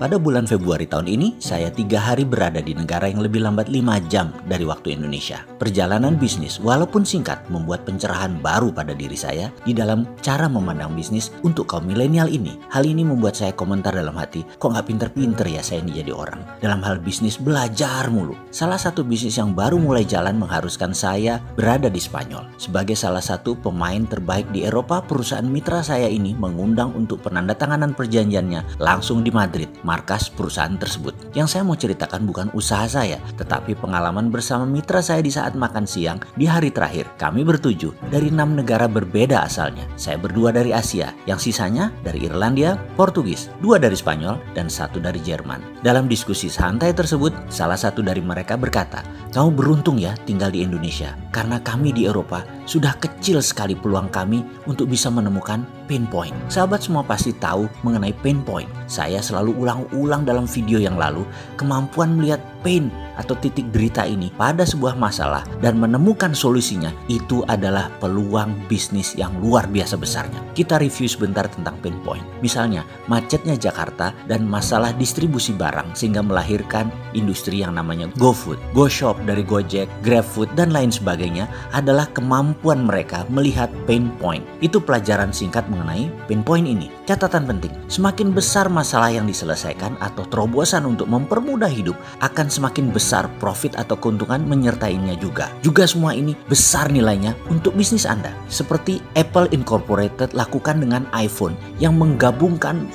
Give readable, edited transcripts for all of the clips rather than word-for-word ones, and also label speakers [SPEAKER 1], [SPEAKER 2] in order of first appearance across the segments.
[SPEAKER 1] Pada bulan Februari tahun ini, saya 3 hari berada di negara yang lebih lambat 5 jam dari waktu Indonesia. Perjalanan bisnis, walaupun singkat, membuat pencerahan baru pada diri saya di dalam cara memandang bisnis untuk kaum milenial ini. Hal ini membuat saya komentar dalam hati, kok nggak pinter-pinter ya saya ini jadi orang. Dalam hal bisnis, belajar mulu. Salah satu bisnis yang baru mulai jalan mengharuskan saya berada di Spanyol. Sebagai salah satu pemain terbaik di Eropa, perusahaan mitra saya ini mengundang untuk penandatanganan perjanjiannya langsung di Madrid, markas perusahaan tersebut. Yang saya mau ceritakan bukan usaha saya, tetapi pengalaman bersama mitra saya di saat makan siang di hari terakhir. Kami bertujuh dari 6 negara berbeda asalnya. Saya berdua dari Asia, yang sisanya dari Irlandia, Portugis, 2 dari Spanyol, dan 1 dari Jerman. Dalam diskusi santai tersebut, salah satu dari mereka berkata, "Kamu beruntung ya tinggal di Indonesia, karena kami di Eropa sudah kecil sekali peluang kami untuk bisa menemukan pain point." Sahabat semua pasti tahu mengenai pain point. Saya selalu ulang dalam video yang lalu, kemampuan melihat pain atau titik derita ini pada sebuah masalah dan menemukan solusinya, itu adalah peluang bisnis yang luar biasa besarnya. Kita review sebentar tentang pain point. Misalnya, macetnya Jakarta dan masalah distribusi barang sehingga melahirkan industri yang namanya GoFood, GoShop dari Gojek, GrabFood, dan lain sebagainya adalah kemampuan mereka melihat pain point. Itu pelajaran singkat mengenai pain point ini. Catatan penting, semakin besar masalah yang diselesaikan atau terobosan untuk mempermudah hidup, akan semakin besar profit atau keuntungan menyertainya juga. Juga semua ini besar nilainya untuk bisnis Anda. Seperti Apple Incorporated lakukan dengan iPhone yang menggabungkan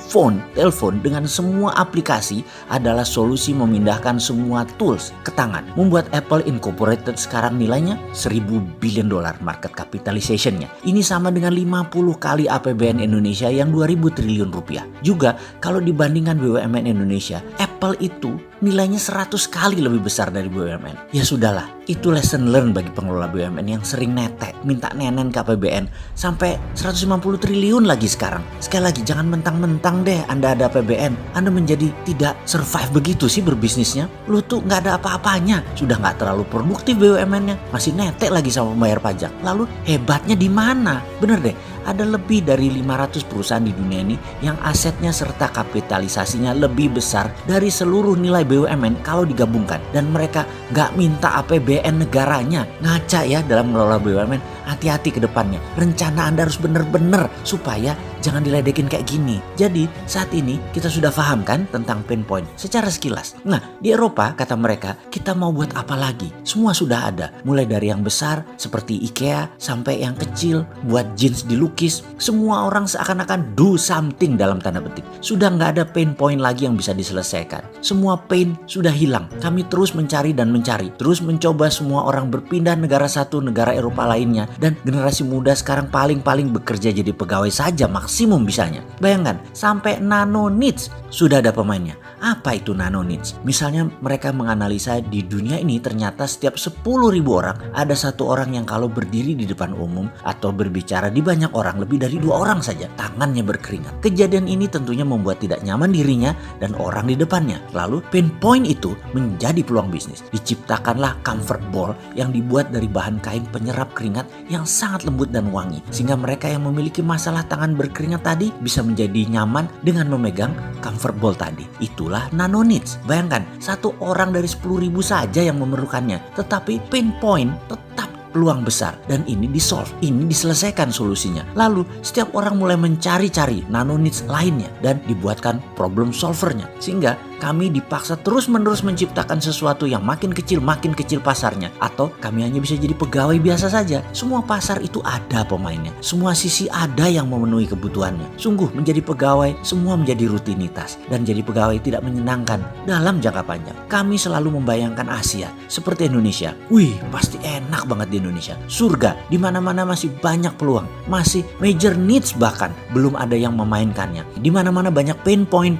[SPEAKER 1] telepon dengan semua aplikasi adalah solusi memindahkan semua tools ke tangan. Membuat Apple Incorporated sekarang nilainya $1.000 billion market capitalization-nya. Ini sama dengan 50 kali APBN Indonesia yang 2.000 triliun rupiah. Juga kalau dibandingkan BUMN Indonesia, Apple itu nilainya 100 kali lebih besar dari BUMN. Ya sudahlah, itu lesson learn bagi pengelola BUMN yang sering netek, minta nenen ke APBN sampai 150 triliun lagi sekarang. Sekali lagi, jangan mentang-mentang deh Anda ada APBN, Anda menjadi tidak survive begitu sih berbisnisnya. Lu tuh nggak ada apa-apanya, sudah nggak terlalu produktif BUMN-nya, masih netek lagi sama pembayar pajak. Lalu hebatnya di mana? Bener deh, ada lebih dari 500 perusahaan di dunia ini yang asetnya serta kapitalisasinya lebih besar dari seluruh nilai BUMN kalau digabungkan. Dan mereka nggak minta APBN negaranya. Ngaca ya dalam mengelola BUMN, hati-hati ke depannya. Rencana Anda harus bener-bener supaya jangan diledekin kayak gini. Jadi saat ini kita sudah paham kan tentang pain point secara sekilas. Nah, di Eropa kata mereka, kita mau buat apa lagi? Semua sudah ada. Mulai dari yang besar seperti IKEA sampai yang kecil buat jeans dilukis. Semua orang seakan-akan do something dalam tanda petik. Sudah nggak ada pain point lagi yang bisa diselesaikan. Semua pain sudah hilang. Kami terus mencari dan mencari. Terus mencoba semua orang berpindah negara satu negara Eropa lainnya. Dan generasi muda sekarang paling-paling bekerja jadi pegawai saja maksimum bisanya. Bayangkan, sampai nano niche sudah ada pemainnya. Apa itu nano niche? Misalnya mereka menganalisa di dunia ini ternyata setiap 10.000 orang ada 1 orang yang kalau berdiri di depan umum atau berbicara di banyak orang, lebih dari 2 orang saja tangannya berkeringat. Kejadian ini tentunya membuat tidak nyaman dirinya dan orang di depannya. Lalu pain point itu menjadi peluang bisnis. Diciptakanlah comfort ball yang dibuat dari bahan kain penyerap keringat yang sangat lembut dan wangi, sehingga mereka yang memiliki masalah tangan berkeringat tadi bisa menjadi nyaman dengan memegang comfort ball tadi. Itulah nano niche. Bayangkan, 1 orang dari 10.000 saja yang memerlukannya, tetapi pain point tetap peluang besar dan ini disolve, ini diselesaikan solusinya. Lalu setiap orang mulai mencari-cari nano niche lainnya dan dibuatkan problem solvernya, sehingga kami dipaksa terus-menerus menciptakan sesuatu yang makin kecil pasarnya, atau kami hanya bisa jadi pegawai biasa saja. Semua pasar itu ada pemainnya, semua sisi ada yang memenuhi kebutuhannya. Sungguh menjadi pegawai semua menjadi rutinitas dan jadi pegawai tidak menyenangkan dalam jangka panjang. Kami selalu membayangkan Asia seperti Indonesia. Wih, pasti enak banget di Indonesia. Surga, di mana-mana masih banyak peluang, masih major needs bahkan belum ada yang memainkannya. Di mana-mana banyak pain point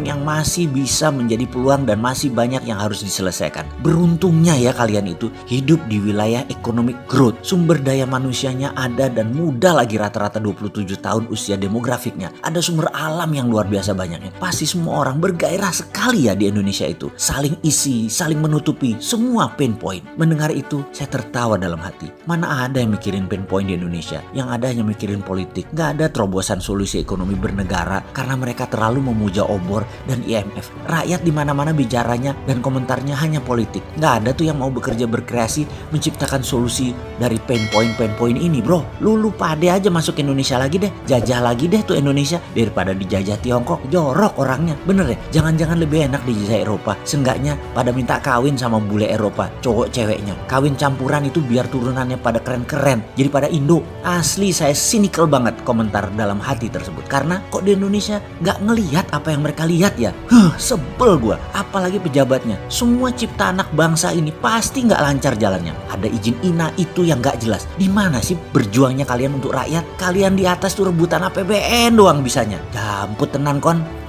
[SPEAKER 1] yang masih bisa bisa menjadi peluang dan masih banyak yang harus diselesaikan. Beruntungnya ya kalian itu hidup di wilayah economic growth. Sumber daya manusianya ada dan muda lagi, rata-rata 27 tahun usia demografiknya. Ada sumber alam yang luar biasa banyaknya. Pasti semua orang bergairah sekali ya di Indonesia itu. Saling isi, saling menutupi semua pain point. Mendengar itu saya tertawa dalam hati. Mana ada yang mikirin pain point di Indonesia? Yang ada hanya mikirin politik. Gak ada terobosan solusi ekonomi bernegara karena mereka terlalu memuja obor dan IMF. Rakyat di mana-mana bicaranya dan komentarnya hanya politik. Gak ada tuh yang mau bekerja berkreasi menciptakan solusi dari pain point ini, bro. Lu pade aja masuk Indonesia lagi deh, jajah lagi deh tuh Indonesia daripada dijajah Tiongkok. Jorok orangnya, bener ya. Jangan-jangan lebih enak dijajah Eropa. Seenggaknya pada minta kawin sama bule Eropa, cowok ceweknya. Kawin campuran itu biar turunannya pada keren-keren, jadi pada Indo. Asli saya cynical banget komentar dalam hati tersebut. Karena kok di Indonesia gak ngelihat apa yang mereka lihat ya. Sebel gua. Apalagi pejabatnya. Semua cipta anak bangsa ini pasti gak lancar jalannya. Ada izin INA itu yang gak jelas. Di mana sih berjuangnya kalian untuk rakyat? Kalian di atas tuh rebutan APBN doang bisanya. Jamput tenan kon.